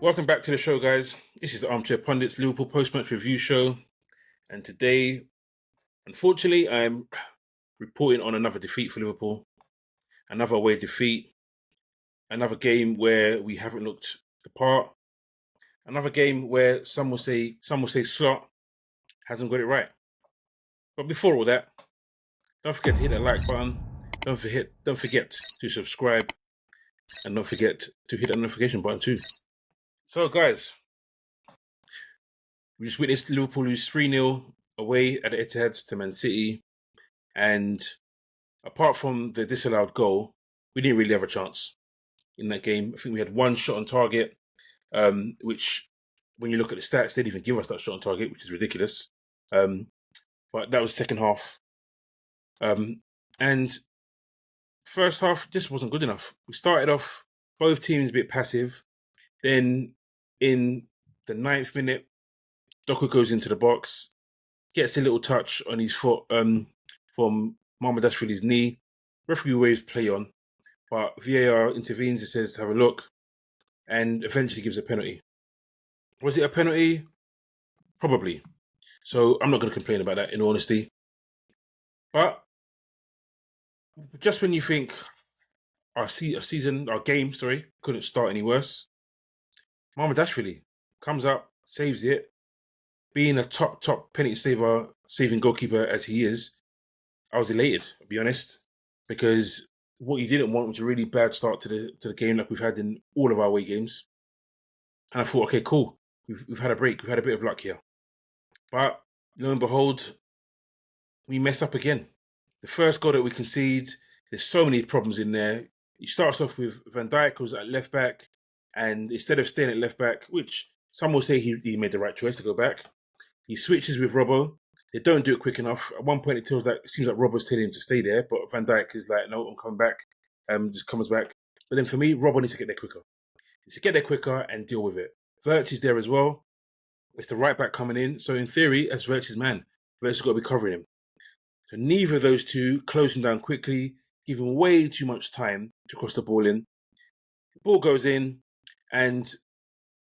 Welcome back to the show, guys. This is the Armchair Pundits Liverpool post-match review show. And today, unfortunately, I'm reporting on another defeat for Liverpool. Another away defeat. Another game where we haven't looked the part. Another game where some will say Slot hasn't got it right. But before all that, don't forget to hit that like button. Don't forget to subscribe. And don't forget to hit that notification button too. So, guys, we just witnessed Liverpool lose 3-0 away at the Etihad to Man City. And apart from the disallowed goal, we didn't really have a chance in that game. I think we had one shot on target, which, when you look at the stats, they didn't even give us that shot on target, which is ridiculous. But that was second half. And first half just wasn't good enough. We started off, both teams a bit passive. Then in the 9th minute, Doku goes into the box, gets a little touch on his foot from Mamardashvilli's knee. Referee waves play on, but VAR intervenes and says to have a look, and eventually gives a penalty. Was it a penalty? Probably. So I'm not going to complain about that, in all honesty. But just when you think our game, couldn't start any worse, Mamardashvilli comes up, saves it. Being a top penalty saving goalkeeper as he is, I was elated, to be honest, because what you didn't want was a really bad start to the game like we've had in all of our away games. And I thought, okay, cool, we've had a break, we've had a bit of luck here. But lo and behold, we mess up again. The first goal that we concede, there's so many problems in there. He starts off with Van Dijk, who's at left back, and instead of staying at left back, which some will say he made the right choice to go back, he switches with Robbo. They don't do it quick enough. At one point, it seems like Robbo's telling him to stay there, but Van Dijk is like, no, I'm coming back. Just comes back. But then for me, Robbo needs to get there quicker. He needs to get there quicker and deal with it. Wirtz is there as well. It's the right back coming in. So in theory, as Wirtz's man, Wirtz has got to be covering him. So neither of those two close him down quickly, give him way too much time to cross the ball in. The ball goes in, and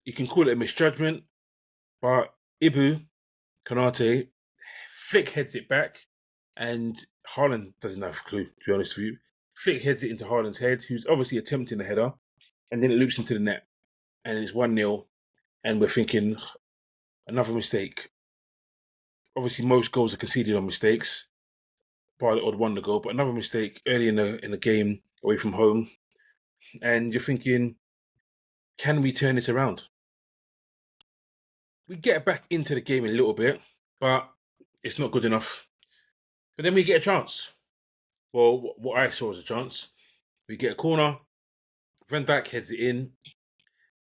you can call it a misjudgment, but Ibu Konate flick heads it back, and Haaland doesn't have a clue, to be honest with you. Flick heads it into Haaland's head, who's obviously attempting the header, and then it loops into the net. And it's 1-0, and we're thinking, another mistake. Obviously, most goals are conceded on mistakes, bar the odd wonder goal, but another mistake early in the game, away from home. And you're thinking, can we turn this around? We get back into the game a little bit, but it's not good enough. But then we get a chance. Well, what I saw as a chance. We get a corner, Van Dijk heads it in,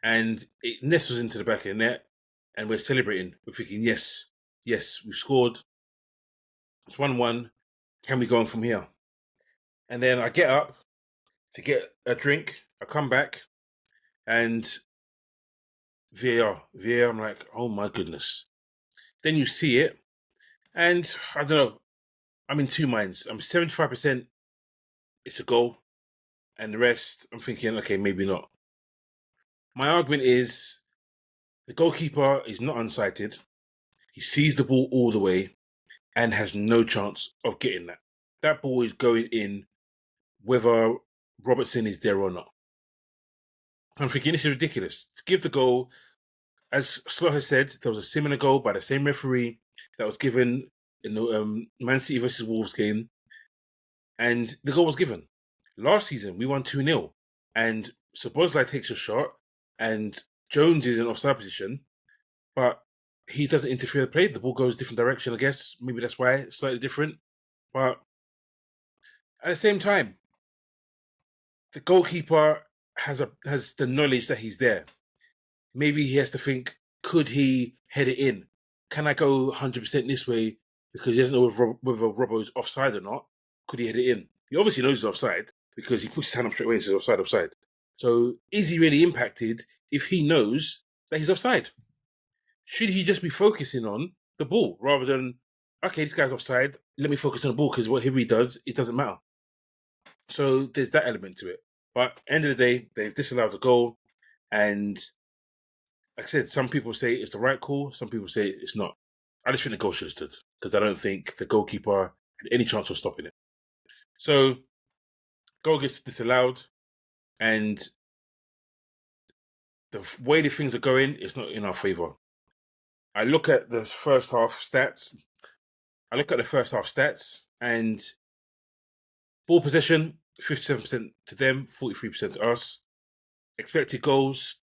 and it nestles into the back of the net, and we're celebrating. We're thinking, yes, we've scored. It's 1-1. Can we go on from here? And then I get up to get a drink. I come back, and VAR, I'm like, oh my goodness. Then you see it, and I don't know, I'm in two minds. I'm 75% it's a goal, and the rest, I'm thinking, okay, maybe not. My argument is the goalkeeper is not unsighted. He sees the ball all the way and has no chance of getting that. That ball is going in whether Robertson is there or not. I'm thinking, this is ridiculous. To give the goal, as Slot has said, there was a similar goal by the same referee that was given in the Man City versus Wolves game, and the goal was given. Last season, we won 2-0, and Szoboszlai takes a shot, and Jones is in offside position, but he doesn't interfere with play. The ball goes a different direction, I guess. Maybe that's why it's slightly different. But at the same time, the goalkeeper has the knowledge that he's there. Maybe he has to think, could he head it in? Can I go 100% this way because he doesn't know whether Robbo's offside or not? Could he head it in? He obviously knows he's offside because he puts his hand up straight away and says offside. So is he really impacted if he knows that he's offside? Should he just be focusing on the ball rather than, okay, this guy's offside, let me focus on the ball because whatever he does, it doesn't matter. So there's that element to it. But end of the day, they've disallowed the goal, and like I said, some people say it's the right call. Some people say it's not. I just think the goal should have stood because I don't think the goalkeeper had any chance of stopping it. So goal gets disallowed, and the way the things are going, it's not in our favour. I look at the first half stats. And ball possession, 57% to them, 43% to us. Expected goals,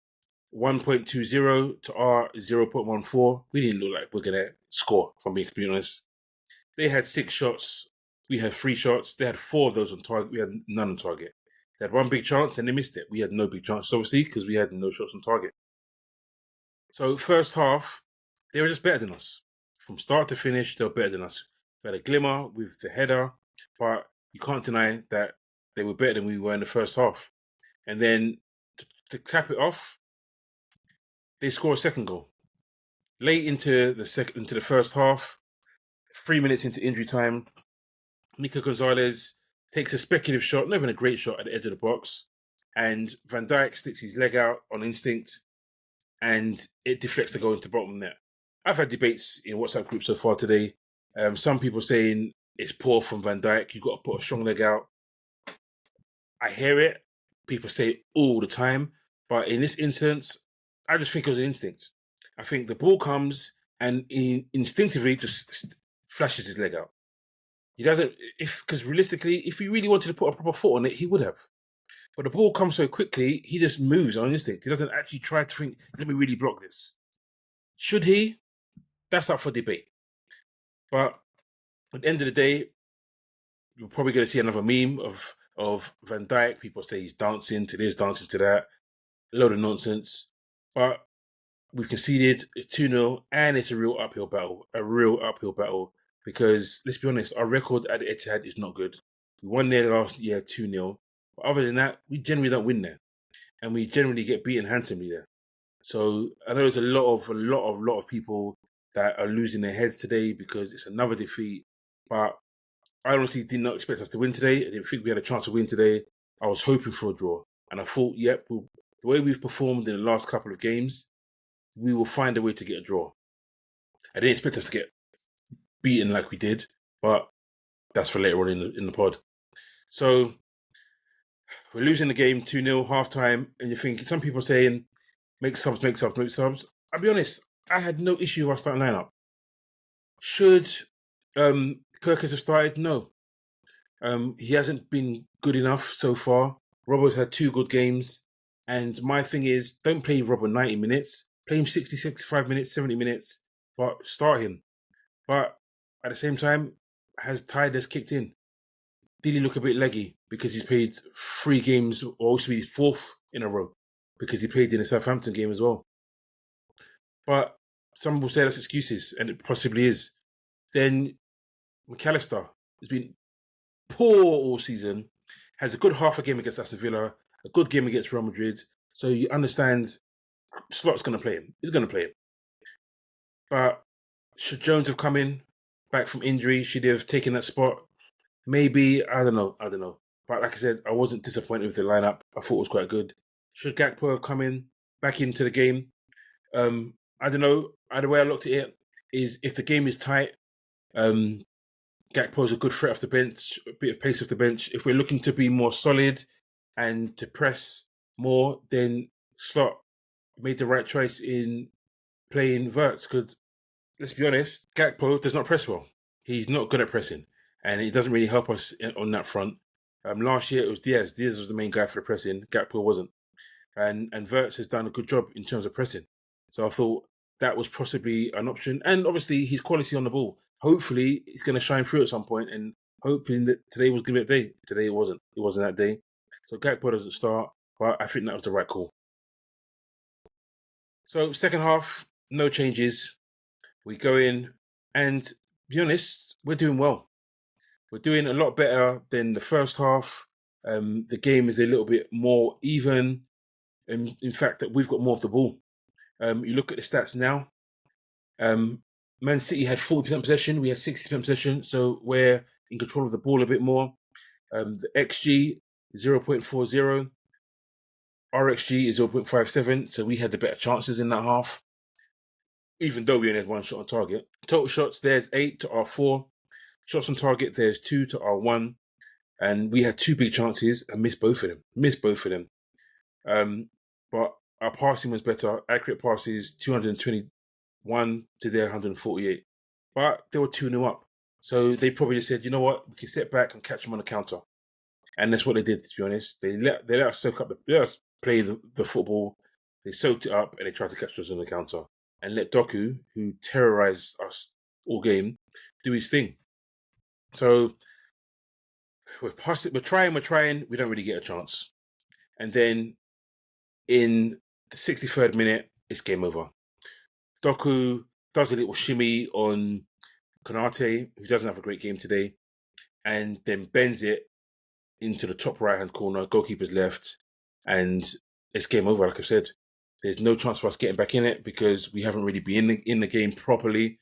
1.20 to our 0.14. We didn't look like we're going to score, if I'm being honest. They had 6 shots. We had 3 shots. They had 4 of those on target. We had none on target. They had 1 big chance and they missed it. We had no big chance, obviously, because we had no shots on target. So first half, they were just better than us. From start to finish, they were better than us. We had a glimmer with the header, but you can't deny that they were better than we were in the first half. And then to cap it off, they score a second goal. Late into the first half, 3 minutes into injury time, Nico Gonzalez takes a speculative shot, not even a great shot, at the edge of the box, and Van Dijk sticks his leg out on instinct, and it deflects the goal into the bottom net. I've had debates in WhatsApp groups so far today. Some people saying it's poor from Van Dijk. You've got to put a strong leg out. I hear it. People say it all the time. But in this instance, I just think it was an instinct. I think the ball comes and he instinctively just flashes his leg out. He doesn't, because realistically, if he really wanted to put a proper foot on it, he would have. But the ball comes so quickly, he just moves on instinct. He doesn't actually try to think, let me really block this. Should he? That's up for debate. But at the end of the day, you're probably going to see another meme of Van Dijk. People say he's dancing to this, dancing to that. A load of nonsense. But we've conceded 2-0, and it's a real uphill battle. Because, let's be honest, our record at the Etihad is not good. We won there last year 2-0. But other than that, we generally don't win there. And we generally get beaten handsomely there. So I know there's a lot of people that are losing their heads today because it's another defeat. But I honestly did not expect us to win today. I didn't think we had a chance to win today. I was hoping for a draw. And I thought, the way we've performed in the last couple of games, we will find a way to get a draw. I didn't expect us to get beaten like we did, but that's for later on in the pod. So we're losing the game 2-0, half-time, and you think, some people are saying, make subs. I'll be honest, I had no issue with our starting lineup. Should Kirkus have started? No. He hasn't been good enough so far. Robbo's had 2 good games. And my thing is, don't play Robbo 90 minutes. Play him 60, 65 minutes, 70 minutes, but start him. But at the same time, has tiredness kicked in? Did he look a bit leggy because he's played 3 games, or also his 4th in a row, because he played in the Southampton game as well? But some will say that's excuses, and it possibly is. Then McAllister has been poor all season, has a good half a game against Aston Villa, a good game against Real Madrid. So you understand Slot's going to play him. He's going to play him. But should Jones have come in back from injury? Should he have taken that spot? Maybe. I don't know. But like I said, I wasn't disappointed with the lineup. I thought it was quite good. Should Gakpo have come in back into the game? I don't know. Either way I looked at it is, if the game is tight, Gakpo's a good threat off the bench, a bit of pace off the bench. If we're looking to be more solid and to press more, then Slot made the right choice in playing Wirtz, because let's be honest, Gakpo does not press well. He's not good at pressing, and it doesn't really help us on that front. Last year it was Diaz. Diaz was the main guy for the pressing. Gakpo wasn't. And Wirtz has done a good job in terms of pressing. So I thought that was possibly an option. And obviously his quality on the ball. Hopefully it's going to shine through at some point, and hoping that today was going to be a day. Today it wasn't. It wasn't that day. So Gakpo doesn't start, but I think that was the right call. So second half, no changes. We go in, and to be honest, we're doing well. We're doing a lot better than the first half. The game is a little bit more even. And in fact, that we've got more of the ball. You look at the stats now. Man City had 40% possession. We had 60% possession. So we're in control of the ball a bit more. The XG, 0.40. RXG is 0.57, so we had the better chances in that half, even though we only had one shot on target. Total shots, there's 8 to our 4. Shots on target, there's 2 to our 1. And we had 2 big chances and missed both of them. But our passing was better. Accurate passes, 221 to their 148. But they were 2-0 up. So they probably just said, you know what, we can sit back and catch them on the counter. And that's what they did, to be honest. They let us soak up, they let us play the football. They soaked it up and they tried to catch us on the counter. And let Doku, who terrorized us all game, do his thing. So we're trying, we don't really get a chance. And then in the 63rd minute, it's game over. Doku does a little shimmy on Konate, who doesn't have a great game today, and then bends it into the top right-hand corner, goalkeeper's left, and it's game over, like I've said. There's no chance for us getting back in it because we haven't really been in the game properly.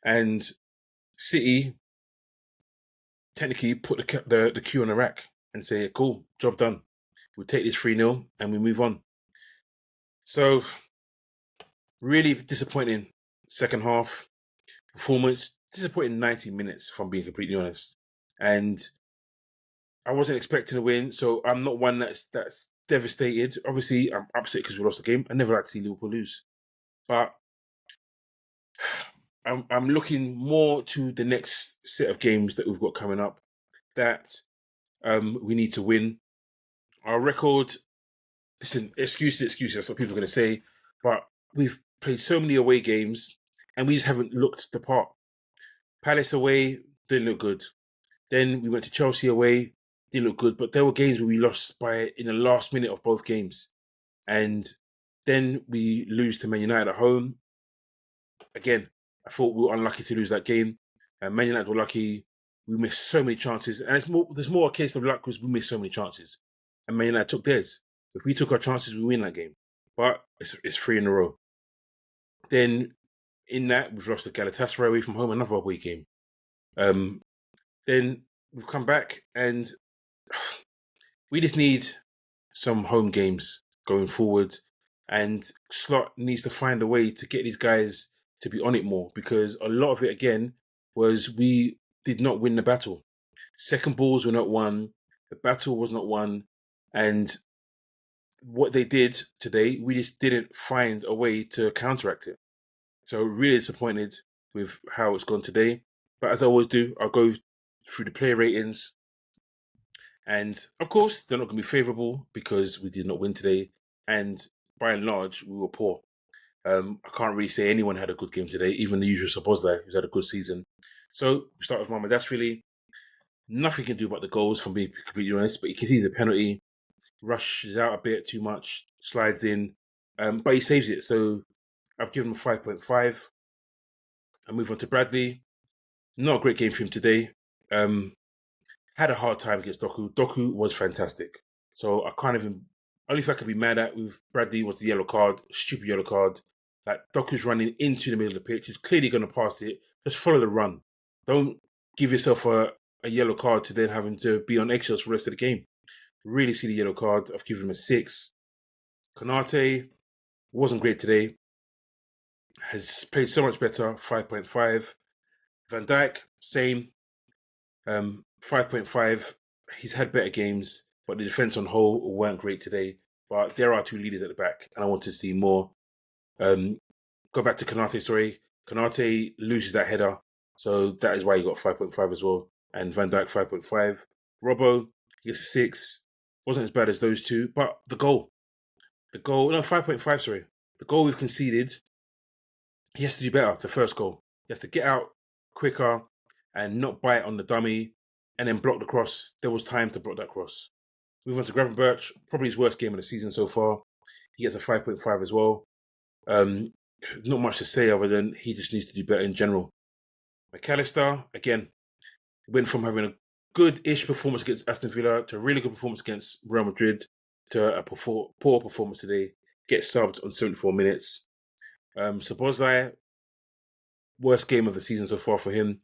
And City technically put the cue on the rack and say, cool, job done. We take this 3-0 and we move on. So, really disappointing second half performance. Disappointing 90 minutes, if I'm being completely honest. And I wasn't expecting a win, so I'm not one that's devastated. Obviously, I'm upset because we lost the game. I never like to see Liverpool lose. But I'm looking more to the next set of games that we've got coming up that we need to win. Our record, listen, excuses, that's what people are going to say, but we've played so many away games and we just haven't looked the part. Palace away, didn't look good. Then we went to Chelsea away, didn't look good, but there were games where we lost in the last minute of both games. And then we lose to Man United at home. Again, I thought we were unlucky to lose that game. And Man United were lucky. We missed so many chances. And there's more a case of luck because we missed so many chances. And Man United took theirs. If we took our chances, we win that game. But it's 3 in a row. Then in that, we've lost to Galatasaray away from home, another away game. Then we've come back and we just need some home games going forward. And Slot needs to find a way to get these guys to be on it more because a lot of it, again, was we did not win the battle. Second balls were not won. The battle was not won. And what they did today, we just didn't find a way to counteract it. So really disappointed with how it's gone today. But as I always do, I'll go through the player ratings. And of course, they're not going to be favourable because we did not win today. And by and large, we were poor. I can't really say anyone had a good game today, even the usual Sabozlai, who's had a good season. So we start with Mamardashvilli. Nothing can do about the goals, from being completely honest, but you can see the penalty. Rushes out a bit too much, slides in, but he saves it. So I've given him 5.5. I move on to Bradley. Not a great game for him today. Had a hard time against Doku. Doku was fantastic. So I can't even... Only thing I could be mad at with Bradley was the yellow card. Stupid yellow card. Like, Doku's running into the middle of the pitch. He's clearly going to pass it. Just follow the run. Don't give yourself a yellow card to then having to be on eggshells for the rest of the game. Really see the yellow card. I've given him a 6. Konate wasn't great today. Has played so much better. 5.5. Van Dijk, same. 5.5. He's had better games, but the defense on whole weren't great today. But there are 2 leaders at the back, and I want to see more. Go back to Konate, sorry. Konate loses that header, so that is why he got 5.5 as well. And Van Dijk, 5.5. Robbo, he gets a 6. Wasn't as bad as those 2, but the goal, no, 5.5, sorry. The goal we've conceded, he has to do better, the first goal. He has to get out quicker and not bite on the dummy and then block the cross. There was time to block that cross. Move on to Gravenberch, probably his worst game of the season so far. He gets a 5.5 as well. Not much to say other than he just needs to do better in general. McAllister, again, went from having a good-ish performance against Aston Villa to a really good performance against Real Madrid to a poor performance today. Gets subbed on 74 minutes. Sabozlai, worst game of the season so far for him,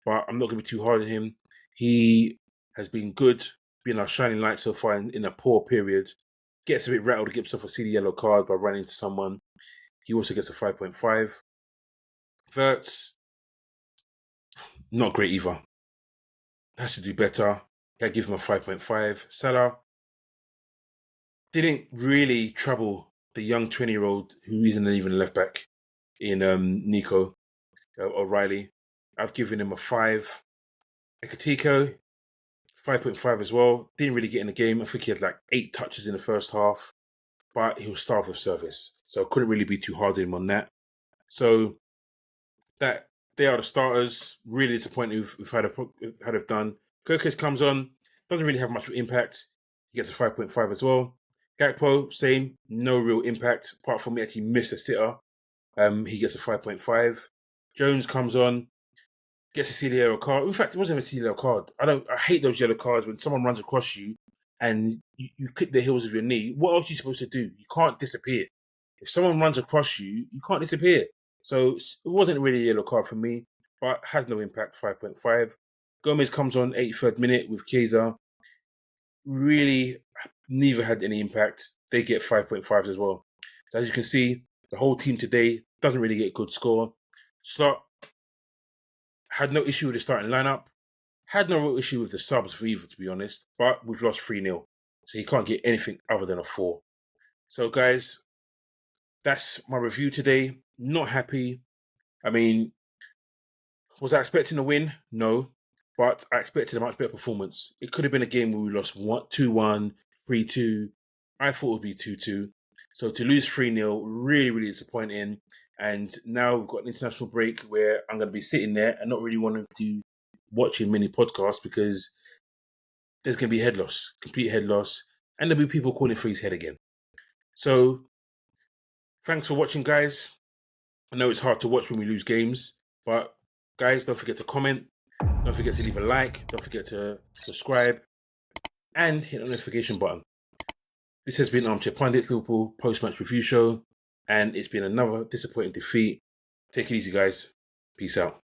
but I'm not going to be too hard on him. He has been good, been our shining light so far in a poor period. gets a bit rattled to get himself a silly yellow card by running into someone. He also gets a 5.5. Verts, not great either. Has to do better. I give him a 5.5. Salah didn't really trouble the young 20-year-old who isn't even a left back in Nico O'Reilly. I've given him a 5. Ekatiko, 5.5 as well. Didn't really get in the game. I think he had like 8 touches in the first half, but he was starved of service. So I couldn't really be too hard on him on that. So that they are the starters. Really disappointed with how they've done. Kirkes comes on, doesn't really have much of an impact. He gets a 5.5 as well. Gakpo, same, no real impact, apart from he actually missed a sitter. He gets a 5.5. Jones comes on, gets a silly yellow card. In fact, it wasn't even a silly yellow card. I hate those yellow cards when someone runs across you and you clip the heels of your knee. What else are you supposed to do? You can't disappear. If someone runs across you, you can't disappear. So it wasn't really a yellow card for me, but has no impact, 5.5. Gomez comes on 83rd minute with Chiesa. Really, neither had any impact. They get 5.5s as well. So as you can see, the whole team today doesn't really get a good score. Slot had no issue with the starting lineup. Had no real issue with the subs for either, to be honest. But we've lost 3-0. So he can't get anything other than a 4. So guys, that's my review today. Not happy. I mean, was I expecting a win? No. But I expected a much better performance. It could have been a game where we lost 2-1, 3-2. I thought it would be 2-2. So to lose 3-0, really, really disappointing. And now we've got an international break where I'm going to be sitting there and not really wanting to watching many podcasts because there's going to be head loss, complete head loss. And there'll be people calling for his head again. So thanks for watching, guys. I know it's hard to watch when we lose games, but guys, don't forget to comment. Don't forget to leave a like. Don't forget to subscribe and hit the notification button. This has been Armchair Pundits Liverpool post-match review show, and it's been another disappointing defeat. Take it easy, guys. Peace out.